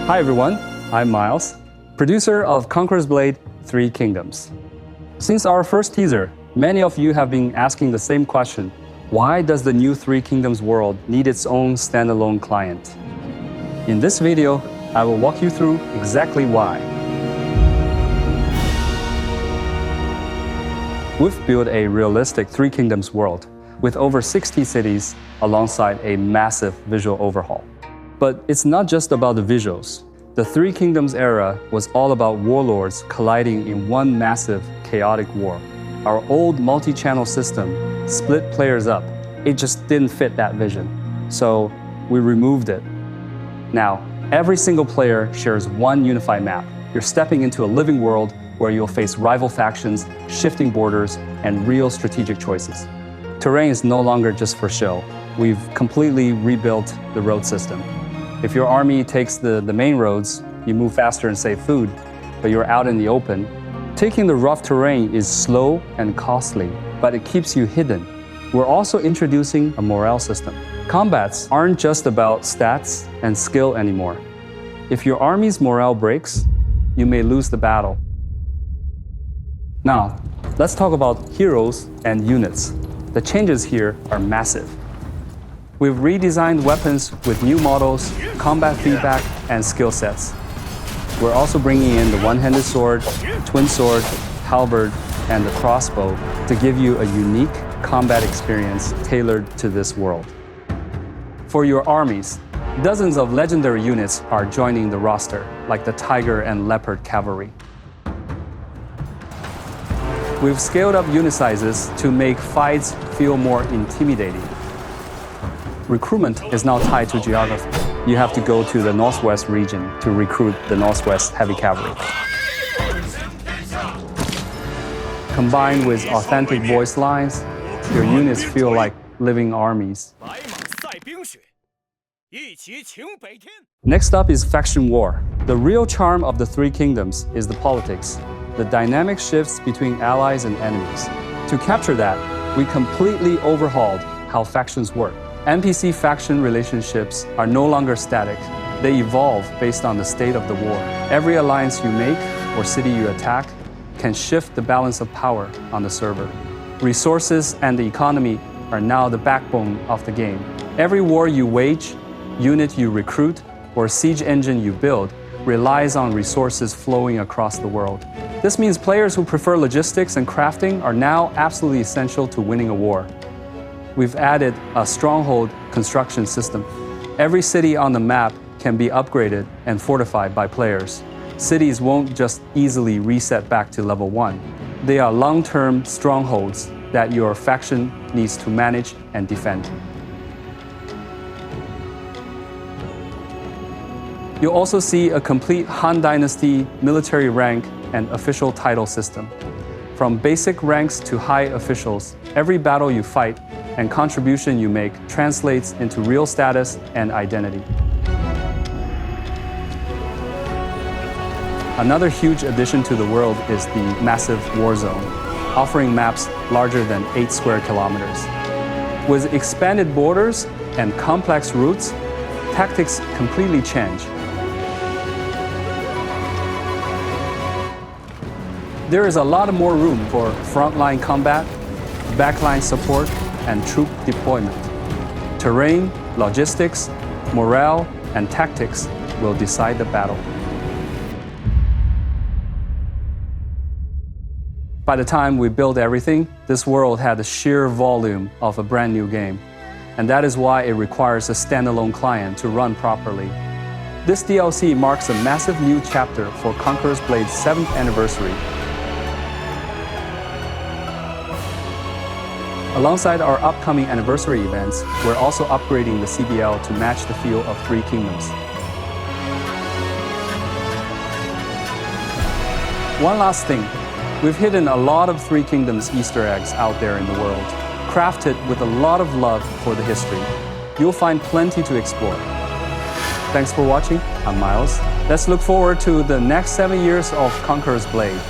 Hi everyone, I'm Miles, producer of Conqueror's Blade 3 Kingdoms. Since our first teaser, many of you have been asking the same question: why does the new 3 Kingdoms world need its own standalone client? In this video, I will walk you through exactly why. We've built a realistic 3 Kingdoms world with over 60 cities alongside a massive visual overhaul. But it's not just about the visuals. The 3 Kingdoms era was all about warlords colliding in one massive, chaotic war. Our old multi-channel system split players up. It just didn't fit that vision. So we removed it. Now, every single player shares one unified map. You're stepping into a living world where you'll face rival factions, shifting borders, and real strategic choices. Terrain is no longer just for show. We've completely rebuilt the road system. If your army takes the main roads, you move faster and save food, but you're out in the open. Taking the rough terrain is slow and costly, but it keeps you hidden. We're also introducing a morale system. Combats aren't just about stats and skill anymore. If your army's morale breaks, you may lose the battle. Now, let's talk about heroes and units. The changes here are massive. We've redesigned weapons with new models, combat feedback, and skill sets. We're also bringing in the one-handed sword, twin sword, halberd, and the crossbow to give you a unique combat experience tailored to this world. For your armies, dozens of legendary units are joining the roster, like the Tiger and Leopard cavalry. We've scaled up unit sizes to make fights feel more intimidating. Recruitment is now tied to geography. You have to go to the Northwest region to recruit the Northwest Heavy Cavalry. Combined with authentic voice lines, your units feel like living armies. Next up is faction war. The real charm of the 3 Kingdoms is the politics, the dynamic shifts between allies and enemies. To capture that, we completely overhauled how factions work. NPC faction relationships are no longer static. They evolve based on the state of the war. Every alliance you make or city you attack can shift the balance of power on the server. Resources and the economy are now the backbone of the game. Every war you wage, unit you recruit, or siege engine you build relies on resources flowing across the world. This means players who prefer logistics and crafting are now absolutely essential to winning a war. We've added a stronghold construction system. Every city on the map can be upgraded and fortified by players. Cities won't just easily reset back to level 1. They are long-term strongholds that your faction needs to manage and defend. You'll also see a complete Han Dynasty military rank and official title system. From basic ranks to high officials, every battle you fight and contribution you make translates into real status and identity. Another huge addition to the world is the massive war zone, offering maps larger than 8 square kilometers. With expanded borders and complex routes, tactics completely change. There is a lot more room for frontline combat, backline support, and troop deployment. Terrain, logistics, morale, and tactics will decide the battle. By the time we built everything, this world had the sheer volume of a brand new game. And that is why it requires a standalone client to run properly. This DLC marks a massive new chapter for Conqueror's Blade's 7th anniversary. Alongside our upcoming anniversary events, we're also upgrading the CBL to match the feel of 3 Kingdoms. One last thing, we've hidden a lot of 3 Kingdoms Easter eggs out there in the world, crafted with a lot of love for the history. You'll find plenty to explore. Thanks for watching, I'm Miles. Let's look forward to the next 7 years of Conqueror's Blade.